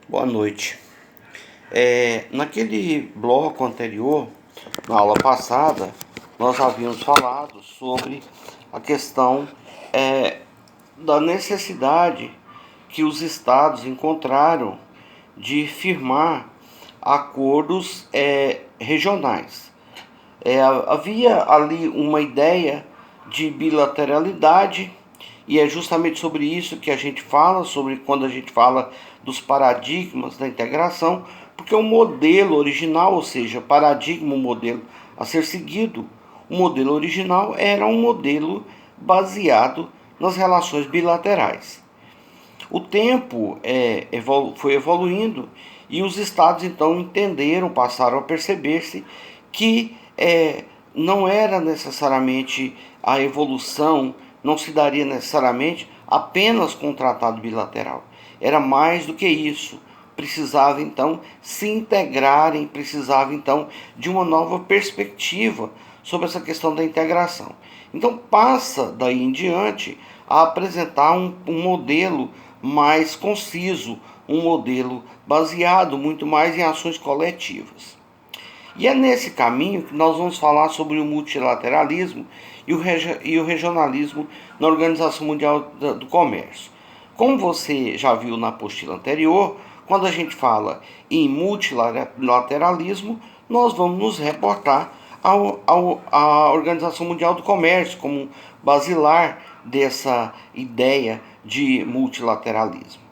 Boa noite. Naquele bloco anterior, na aula passada, nós havíamos falado sobre a questão da necessidade que os estados encontraram de firmar acordos regionais. Havia ali uma ideia de bilateralidade, e é justamente sobre isso que a gente fala, sobre quando a gente fala dos paradigmas da integração, porque o modelo original, ou seja, paradigma, o modelo a ser seguido, o modelo original era um modelo baseado nas relações bilaterais. O tempo foi evoluindo e os estados então entenderam, passaram a perceber-se que não era necessariamente a evolução, não se daria necessariamente apenas com um tratado bilateral. Era mais do que isso. Precisava então se integrarem, precisava então de uma nova perspectiva sobre essa questão da integração. Então passa daí em diante a apresentar um modelo mais conciso, um modelo baseado muito mais em ações coletivas. E é nesse caminho que nós vamos falar sobre o multilateralismo e o regionalismo na Organização Mundial do Comércio. Como você já viu na apostila anterior, quando a gente fala em multilateralismo, nós vamos nos reportar à Organização Mundial do Comércio como basilar dessa ideia de multilateralismo.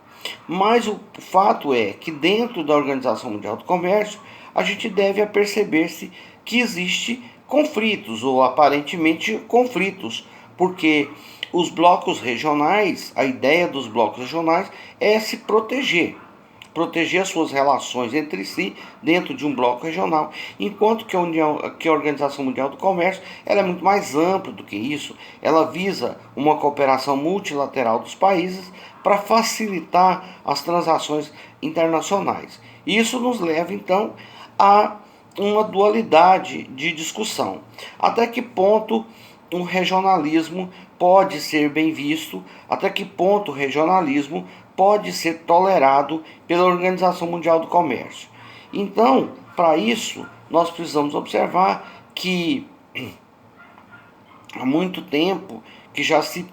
Mas o fato é que dentro da Organização Mundial do Comércio, a gente deve perceber-se que existe conflitos, ou aparentemente conflitos, porque os blocos regionais, a ideia dos blocos regionais é se proteger as suas relações entre si dentro de um bloco regional, enquanto que a Organização Mundial do Comércio ela é muito mais ampla do que isso. Ela visa uma cooperação multilateral dos países para facilitar as transações internacionais. Isso nos leva então a uma dualidade de discussão. Até que ponto um regionalismo pode ser bem visto, até que ponto o regionalismo pode ser tolerado pela Organização Mundial do Comércio. Então, para isso, nós precisamos observar que há muito tempo que já se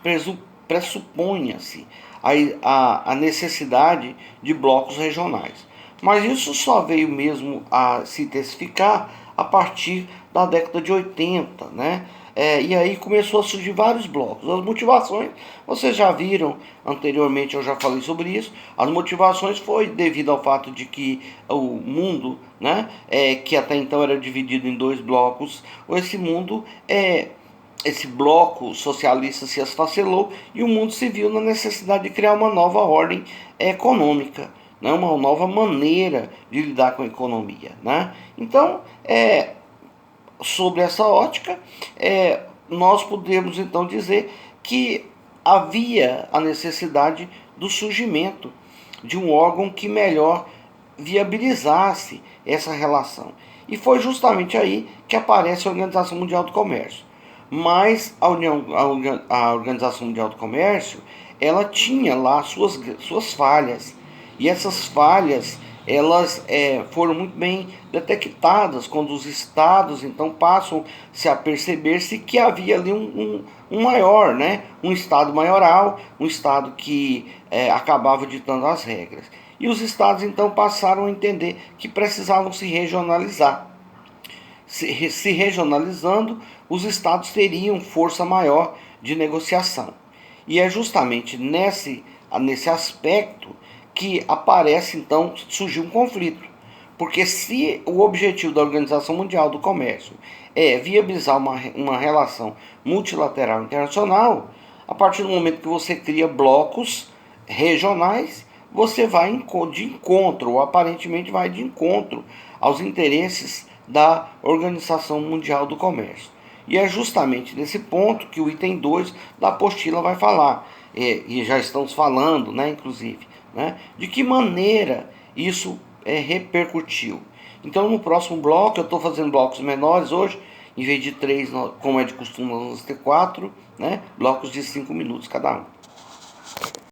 pressupõe-se a necessidade de blocos regionais. Mas isso só veio mesmo a se intensificar a partir da década de 80, né? E aí começou a surgir vários blocos. As motivações, vocês já viram anteriormente, eu já falei sobre isso. As motivações foi devido ao fato de que o mundo, né, que até então era dividido em dois blocos, esse bloco socialista se esfacelou e o mundo se viu na necessidade de criar uma nova ordem econômica, né, uma nova maneira de lidar com a economia, né? Então, sobre essa ótica, nós podemos então dizer que havia a necessidade do surgimento de um órgão que melhor viabilizasse essa relação. E foi justamente aí que aparece a Organização Mundial do Comércio. Mas a Organização Mundial do Comércio, ela tinha lá suas falhas. E essas falhas, elas foram muito bem detectadas quando os estados então passam-se a perceber-se que havia ali um maior, né? Um estado maioral, um estado que acabava ditando as regras. E os estados então passaram a entender que precisavam se regionalizar. Se regionalizando, os estados teriam força maior de negociação. E é justamente nesse aspecto que aparece então, surgiu um conflito. Porque se o objetivo da Organização Mundial do Comércio é viabilizar uma relação multilateral internacional, a partir do momento que você cria blocos regionais, você vai de encontro, ou aparentemente vai de encontro aos interesses da Organização Mundial do Comércio. E é justamente nesse ponto que o item 2 da apostila vai falar, e já estamos falando, né, inclusive, né, de que maneira isso repercutiu. Então, no próximo bloco, eu estou fazendo blocos menores hoje, em vez de 3, como é de costume, nós vamos ter 4, né, blocos de 5 minutos cada um.